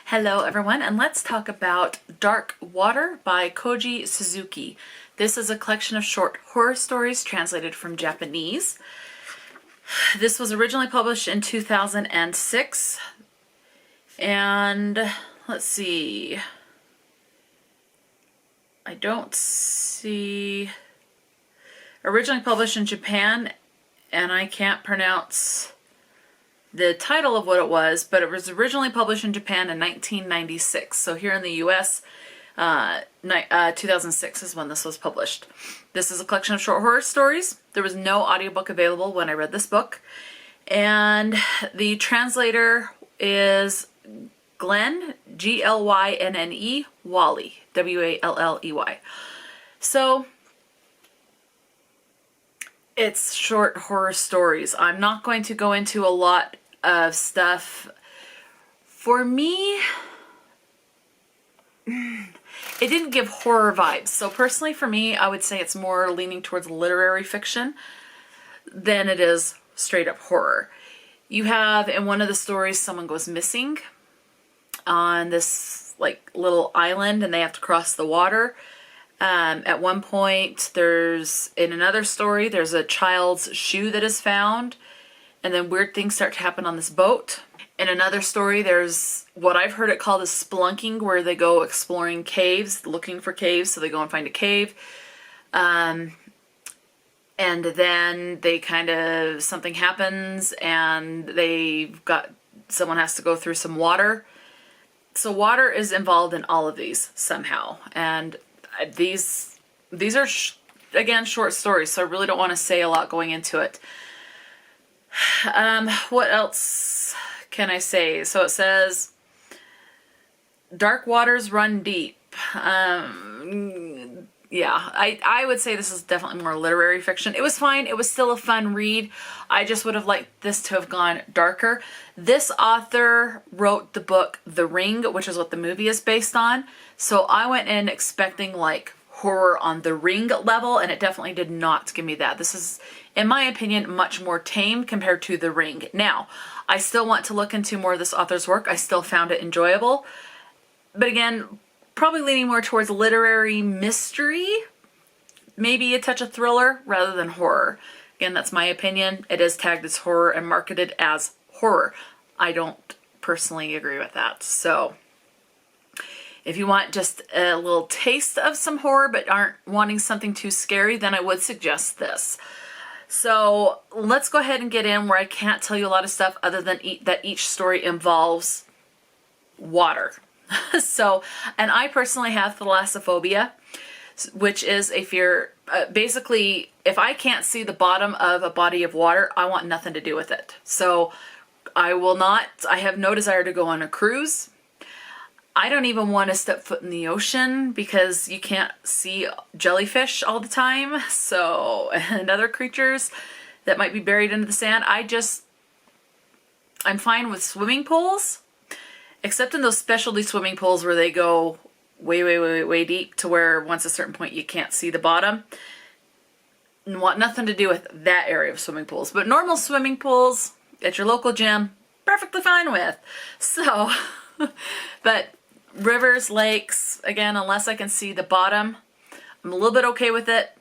Hello everyone, and let's talk about Dark Water by Koji Suzuki. This is a collection of short horror stories translated from Japanese. This was originally published in 2006, and let's see, I don't see, originally published in Japan, and I can't pronounce the title of what it was, but it was originally published in Japan in 1996. So here in the US, 2006 is when this was published. This is a collection of short horror stories. There was no audiobook available when I read this book. And the translator is Glynne, Glynne, Walley, Walley. So it's short horror stories. I'm not going to go into a lot of stuff. For me, it didn't give horror vibes. So personally for me, I would say it's more leaning towards literary fiction than it is straight up horror. You have, in one of the stories, someone goes missing on this like little island and they have to cross the water. At one point, in another story, there's a child's shoe that is found, and then weird things start to happen on this boat. In another story, there's what I've heard it called as spelunking, where they go exploring caves, looking for caves, so they go and find a cave. And then something happens, and someone has to go through some water. So water is involved in all of these somehow, and these are again short stories, so I really don't want to say a lot going into it. What else can I say? So it says dark waters run deep. Yeah, I would say this is definitely more literary fiction. It was fine. It was still a fun read. I just would have liked this to have gone darker. This author wrote the book The Ring, which is what the movie is based on. So I went in expecting like horror on The Ring level, and it definitely did not give me that. This is, in my opinion, much more tame compared to The Ring. Now, I still want to look into more of this author's work. I still found it enjoyable. But again, probably leaning more towards literary mystery, maybe a touch of thriller rather than horror. Again, that's my opinion. It is tagged as horror and marketed as horror. I don't personally agree with that. So if you want just a little taste of some horror but aren't wanting something too scary, then I would suggest this. So let's go ahead and get in where I can't tell you a lot of stuff other than that each story involves water. So, and I personally have thalassophobia, which is a fear. Basically, if I can't see the bottom of a body of water, I want nothing to do with it. So I have no desire to go on a cruise. I don't even want to step foot in the ocean because you can't see jellyfish all the time. So, and other creatures that might be buried into the sand. I'm fine with swimming pools, except in those specialty swimming pools where they go way deep to where once a certain point you can't see the bottom. Want nothing to do with that area of swimming pools. But normal swimming pools at your local gym, perfectly fine with. So, but rivers, lakes, again, unless I can see the bottom, I'm a little bit okay with it.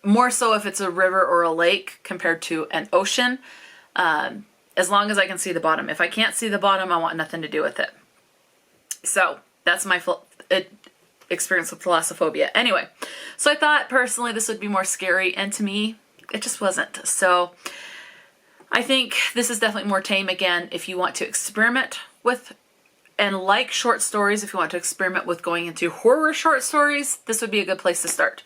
More so if it's a river or a lake compared to an ocean, as long as I can see the bottom. If I can't see the bottom, I want nothing to do with it. So that's my experience with thalassophobia. Anyway, so I thought personally this would be more scary, and to me, it just wasn't. So I think this is definitely more tame. Again, if you want to experiment with and like short stories, if you want to experiment with going into horror short stories, this would be a good place to start.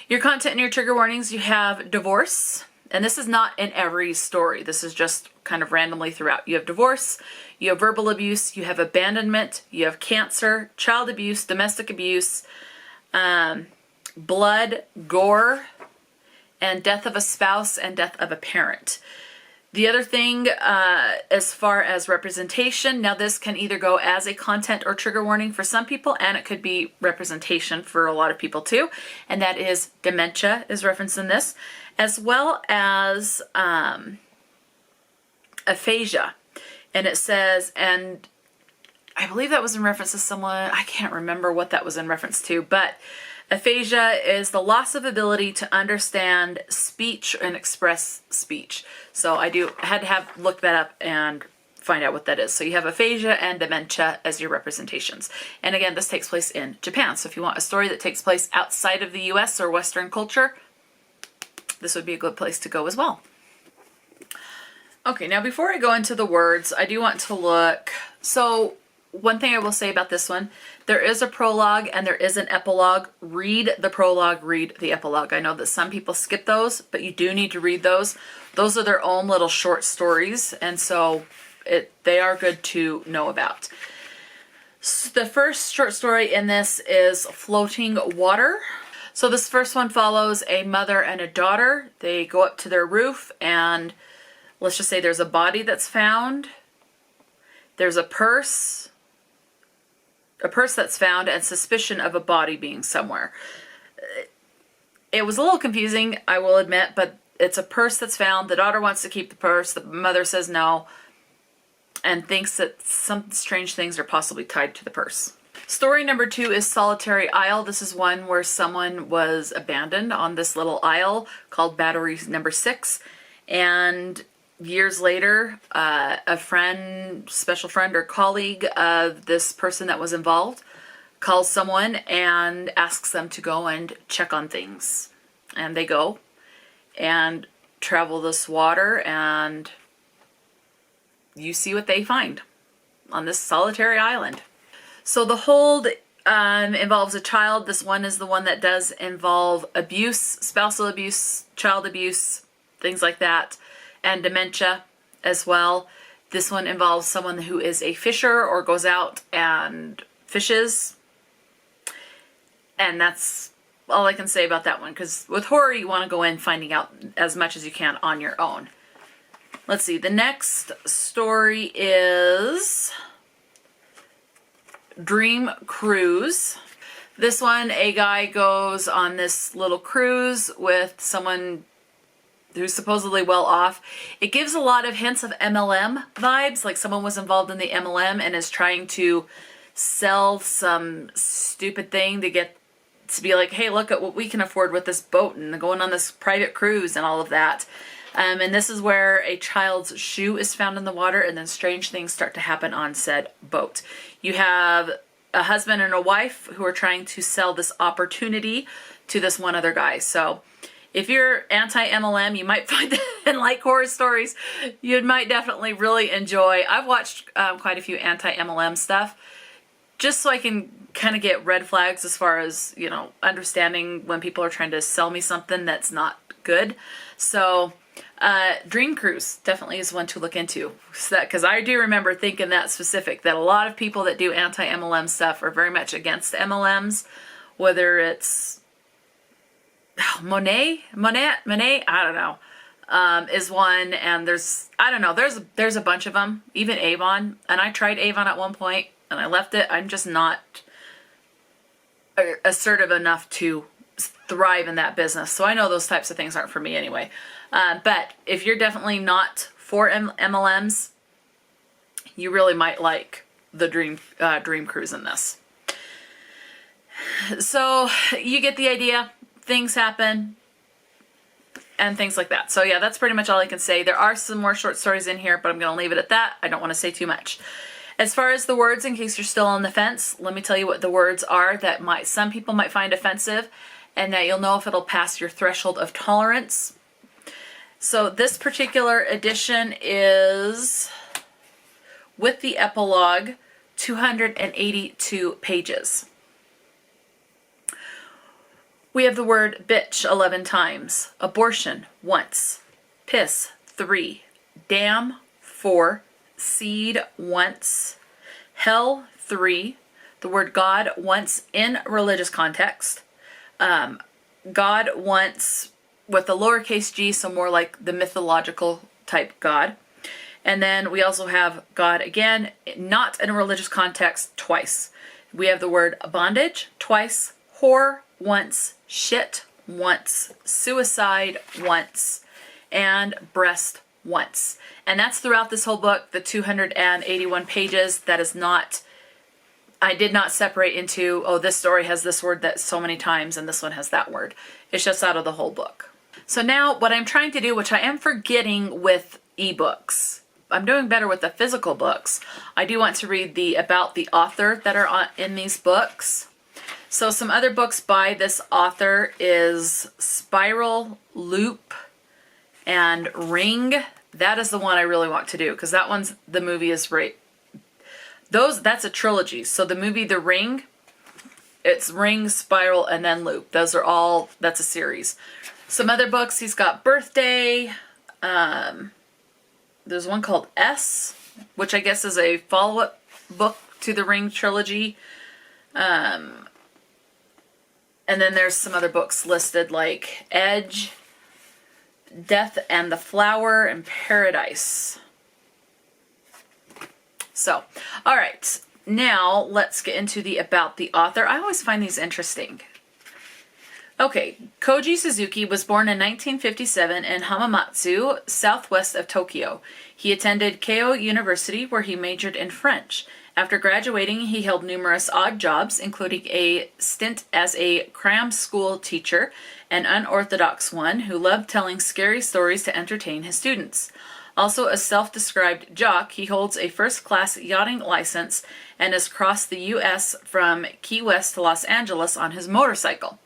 Your content and your trigger warnings, you have divorce, and this is not in every story. This is just kind of randomly throughout. You have divorce, you have verbal abuse, you have abandonment, you have cancer, child abuse, domestic abuse, blood, gore, and death of a spouse and death of a parent. The other thing, as far as representation, now this can either go as a content or trigger warning for some people, and it could be representation for a lot of people too, and that is dementia is referenced in this, as well as aphasia. And it says, and I believe that was in reference to someone, I can't remember what that was in reference to, but aphasia is the loss of ability to understand speech and express speech. So I had to have look that up and find out what that is. So you have aphasia and dementia as your representations. And again, this takes place in Japan. So if you want a story that takes place outside of the US or Western culture, this would be a good place to go as well. Okay, now before I go into the words, I do want to look. So one thing I will say about this one, there is a prologue and there is an epilogue. Read the prologue, read the epilogue. I know that some people skip those, but you do need to read those. Those are their own little short stories, and so they are good to know about. So the first short story in this is Floating Water. So this first one follows a mother and a daughter. They go up to their roof, and let's just say there's a body that's found. There's a purse that's found, and suspicion of a body being somewhere. It was a little confusing, I will admit, but it's a purse that's found. The daughter wants to keep the purse. The mother says no, and thinks that some strange things are possibly tied to the purse. Story number 2 is Solitary Isle. This is one where someone was abandoned on this little isle called Battery Number 6, and years later, a friend, special friend or colleague of this person that was involved calls someone and asks them to go and check on things. And they go and travel this water, and you see what they find on this solitary island. So the hold involves a child. This one is the one that does involve abuse, spousal abuse, child abuse, things like that, and dementia as well. This one involves someone who is a fisher or goes out and fishes. And that's all I can say about that one, because with horror you want to go in finding out as much as you can on your own. Let's see, the next story is Dream Cruise. This one, a guy goes on this little cruise with someone who's supposedly well off. It gives a lot of hints of MLM vibes, like someone was involved in the MLM and is trying to sell some stupid thing to be like, hey, look at what we can afford with this boat and going on this private cruise and all of that. And this is where a child's shoe is found in the water, and then strange things start to happen on said boat. You have a husband and a wife who are trying to sell this opportunity to this one other guy. So if you're anti-MLM, you might find that, and like horror stories, you might definitely really enjoy. I've watched quite a few anti-MLM stuff just so I can kind of get red flags as far as, understanding when people are trying to sell me something that's not good. So Dream Cruise definitely is one to look into, because I do remember thinking that a lot of people that do anti-MLM stuff are very much against MLMs, whether it's Monet, I don't know, is one, and there's a bunch of them, even Avon, and I tried Avon at one point and I left it. I'm just not assertive enough to thrive in that business, so I know those types of things aren't for me anyway. But if you're definitely not for MLMs, you really might like the Dream Cruise in this. So you get the idea. Things happen and things like that. So yeah, that's pretty much all I can say. There are some more short stories in here, but I'm going to leave it at that. I don't want to say too much. As far as the words, in case you're still on the fence, let me tell you what the words are that some people might find offensive, and that you'll know if it'll pass your threshold of tolerance. So this particular edition is, with the epilogue, 282 pages. We have the word bitch 11 times, abortion once, piss 3, damn 4, seed once, hell 3, the word God once in religious context, God once with the lowercase g, so more like the mythological type God. And then we also have God again, not in a religious context, twice. We have the word bondage twice, whore once, shit once, suicide once, and breast once. And that's throughout this whole book, the 281 pages. That is not I did not separate into, oh, this story has this word that so many times and this one has that word. It's just out of the whole book. So now what I'm trying to do, which I am forgetting with ebooks, I'm doing better with the physical books. I do want to read the about the author that are in these books. So some other books by this author is Spiral, Loop, and Ring. That is the one I really want to do because that one's, the movie is right. That's a trilogy. So the movie The Ring, it's Ring, Spiral, and then Loop. Those are all, that's a series. Some other books, he's got Birthday. There's one called S, which I guess is a follow-up book to the Ring trilogy. And then there's some other books listed like Edge, Death and the Flower, and Paradise. So, all right, now let's get into the about the author. I always find these interesting. Okay, Koji Suzuki was born in 1957 in Hamamatsu, southwest of Tokyo. He attended Keio University, where he majored in French. After graduating, he held numerous odd jobs, including a stint as a cram school teacher, an unorthodox one who loved telling scary stories to entertain his students. Also a self-described jock, he holds a first-class yachting license and has crossed the U.S. from Key West to Los Angeles on his motorcycle.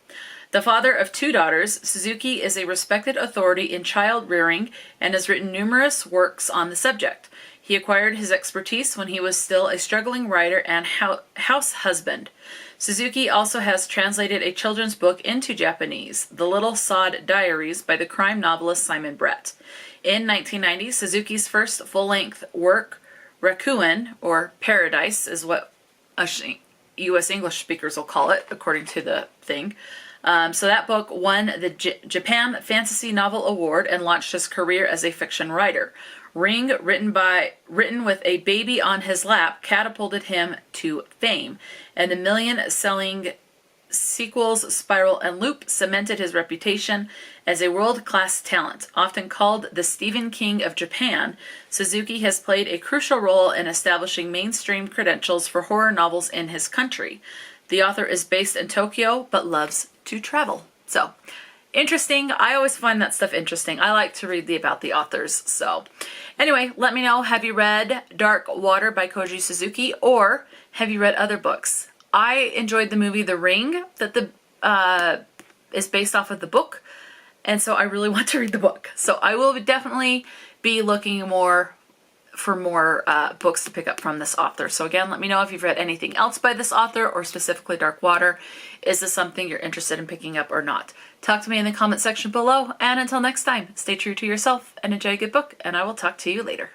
The father of 2 daughters, Suzuki is a respected authority in child rearing and has written numerous works on the subject. He acquired his expertise when he was still a struggling writer and house husband. Suzuki also has translated a children's book into Japanese, The Little Sod Diaries by the crime novelist Simon Brett. In 1990, Suzuki's first full-length work, Rakuen, or Paradise, is what U.S. English speakers will call it, according to the thing. So that book won the Japan Fantasy Novel Award and launched his career as a fiction writer. Ring, written with a baby on his lap, catapulted him to fame, and the million-selling sequels Spiral and Loop cemented his reputation as a world-class talent. Often called the Stephen King of Japan, Suzuki has played a crucial role in establishing mainstream credentials for horror novels in his country. The author is based in Tokyo, but loves to travel. So, interesting. I always find that stuff interesting. I like to read about the authors. So, anyway, let me know, have you read Dark Water by Koji Suzuki, or have you read other books? I enjoyed the movie The Ring that is based off of the book, and so I really want to read the book. So I will definitely be looking for more books to pick up from this author. So again, let me know if you've read anything else by this author, or specifically Dark Water. Is this something you're interested in picking up or not? Talk to me in the comment section below, and until next time, stay true to yourself and enjoy a good book, and I will talk to you later.